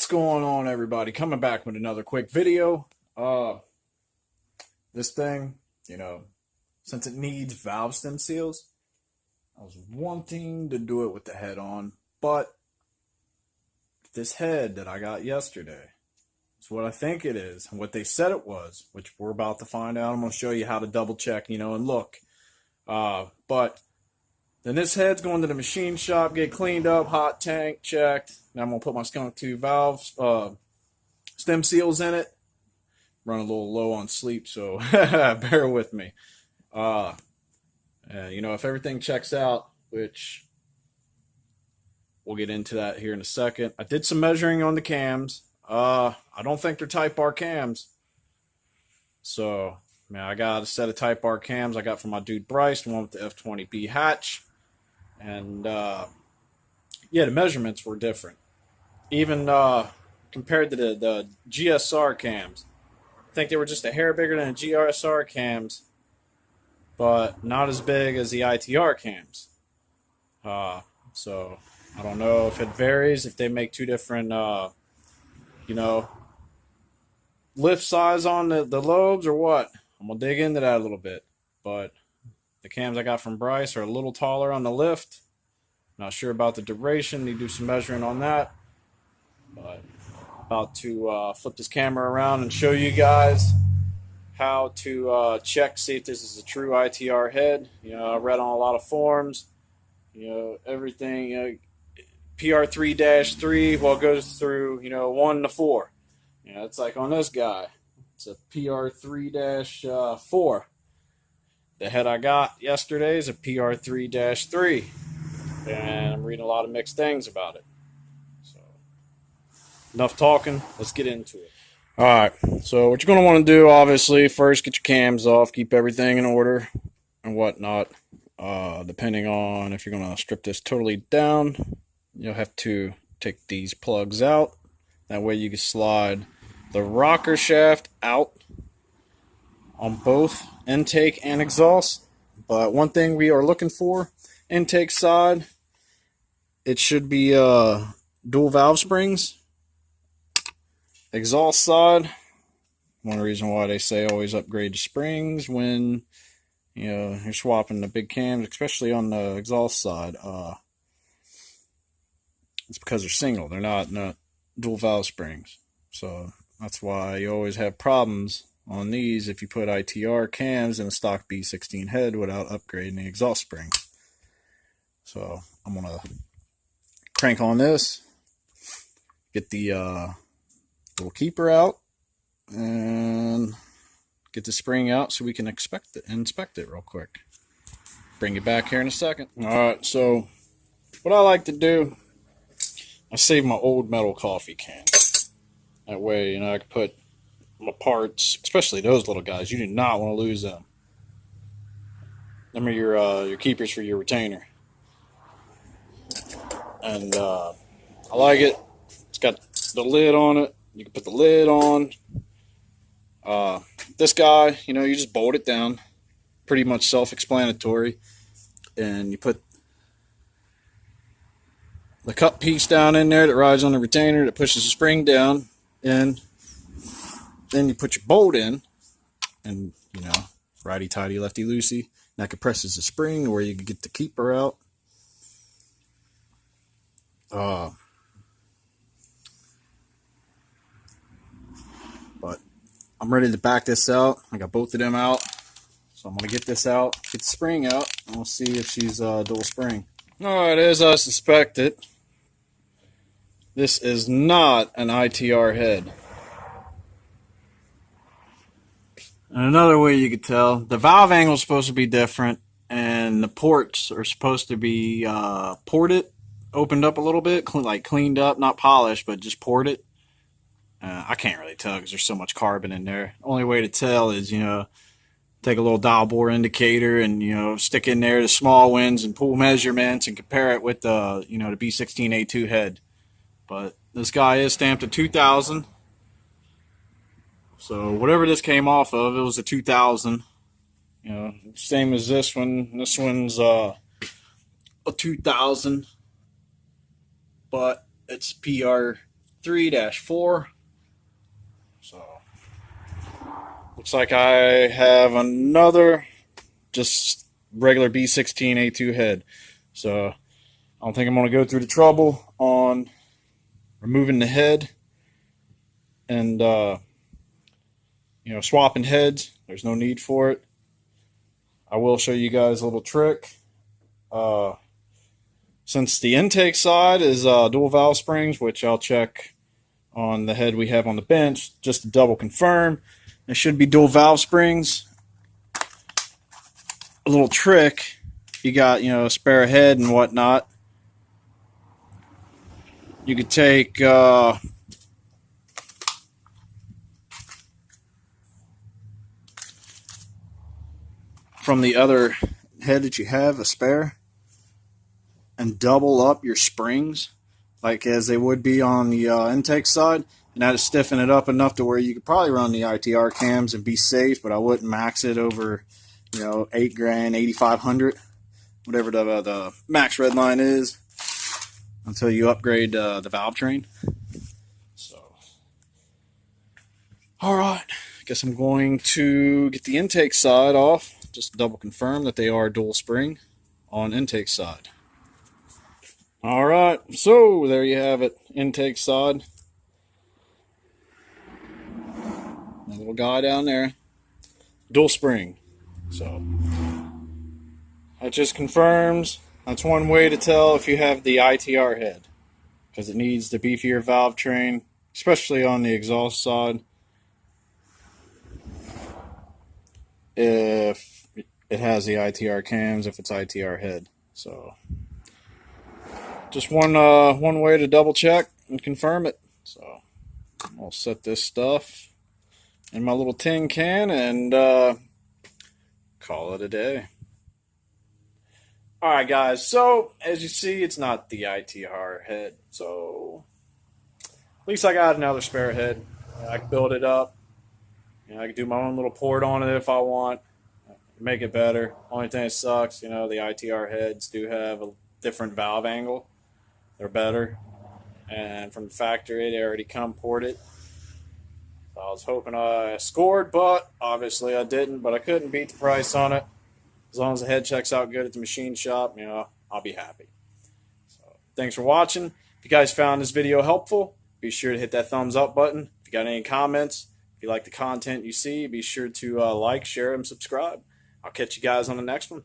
What's going on, everybody? Coming back with another quick video. This thing, since it needs valve stem seals, I was wanting to do it with the head on, but this head that I got yesterday is what I think it is and what they said it was, which we're about to find out. I'm going to show you how to double check, and look. But then this head's going to the machine shop, get cleaned up, hot tank checked. Now I'm going to put my skunk tube valves, stem seals in it. Run a little low on sleep, so bear with me. If everything checks out, which we'll get into that here in a second. I did some measuring on the cams. I don't think they're Type R cams. So, I got a set of Type R cams I got from my dude Bryce, the one with the F20B hatch. And, the measurements were different. Even compared to the GSR cams. I think they were just a hair bigger than the GSR cams, but not as big as the ITR cams. So, I don't know if it varies, if they make two different, lift size on the lobes or what. I'm going to dig into that a little bit. But the cams I got from Bryce are a little taller on the lift. Not sure about the duration. Need to do some measuring on that. But about to flip this camera around and show you guys how to check, see if this is a true ITR head. I read on a lot of forums. Everything. PR3-3, it goes through, 1 to 4. It's like on this guy. It's a PR3-4. The head I got yesterday is a PR3-3. And I'm reading a lot of mixed things about it. So, enough talking. Let's get into it. Alright, so what you're going to want to do, obviously, first get your cams off, keep everything in order and whatnot. Depending on if you're going to strip this totally down, you'll have to take these plugs out. That way you can slide the rocker shaft out on both intake and exhaust. But one thing we are looking for, intake side, it should be dual valve springs. Exhaust side, one reason why they say always upgrade the springs when you're swapping the big cams, especially on the exhaust side. It's because they're single. They're not dual valve springs. So that's why you always have problems on these if you put ITR cams in a stock B16 head without upgrading the exhaust springs. So I'm going to crank on this, get the little keeper out, and get the spring out so we can inspect it real quick. Bring it back here in a second. Alright, so what I like to do, I save my old metal coffee cans. That way, I can put my parts, especially those little guys. You do not want to lose them. Them are your keepers for your retainer. And I like it. It's got the lid on it. You can put the lid on. This guy, you just bolt it down. Pretty much self-explanatory. And you put the cup piece down in there that rides on the retainer that pushes the spring down, and then you put your bolt in, and righty tighty, lefty loosey. That compresses the spring where you can get the keeper out. But I'm ready to back this out. I got both of them out, so I'm gonna get this out, get the spring out, and we'll see if she's dual spring. All right, as I suspected, this is not an ITR head. And another way you could tell, the valve angle is supposed to be different, and the ports are supposed to be ported, opened up a little bit, like cleaned up, not polished, but just ported. I can't really tell because there's so much carbon in there. Only way to tell is, take a little dial bore indicator and, stick in there the small winds and pull measurements and compare it with the, the B16A2 head. But this guy is stamped at 2000. So whatever this came off of, it was a 2000. Same as this one. This one's a 2000. But it's PR 3-4. So looks like I have another just regular B16 A2 head. So I don't think I'm going to go through the trouble on removing the head and swapping heads. There's no need for it. I will show you guys a little trick. Since the intake side is dual valve springs, which I'll check on the head we have on the bench just to double confirm, it should be dual valve springs. A little trick, if you got a spare head and whatnot, you could take from the other head that you have a spare and double up your springs like as they would be on the intake side, and that'll stiffen it up enough to where you could probably run the ITR cams and be safe, but I wouldn't max it over $8 grand, 8,500, whatever the max red line is, until you upgrade the valve train. So alright, I guess I'm going to get the intake side off, just to double confirm that they are dual spring on intake side. Alright, so there you have it, intake side. That little guy down there, dual spring. So that just confirms, that's one way to tell if you have the ITR head, because it needs the beefier valve train, especially on the exhaust side. If it has the ITR cams, if it's ITR head. So just one way to double check and confirm it. So I'll set this stuff in my little tin can and call it a day. Alright guys, so as you see, it's not the ITR head, so at least I got another spare head. I can build it up. I can do my own little port on it if I want, make it better. Only thing that sucks, the ITR heads do have a different valve angle. They're better, and from the factory they already come ported. So I was hoping I scored, but obviously I didn't. But I couldn't beat the price on it. As long as the head checks out good at the machine shop, I'll be happy. So thanks for watching. If you guys found this video helpful, be sure to hit that thumbs up button. If you got any comments, if you like the content you see, be sure to like, share, and subscribe. I'll catch you guys on the next one.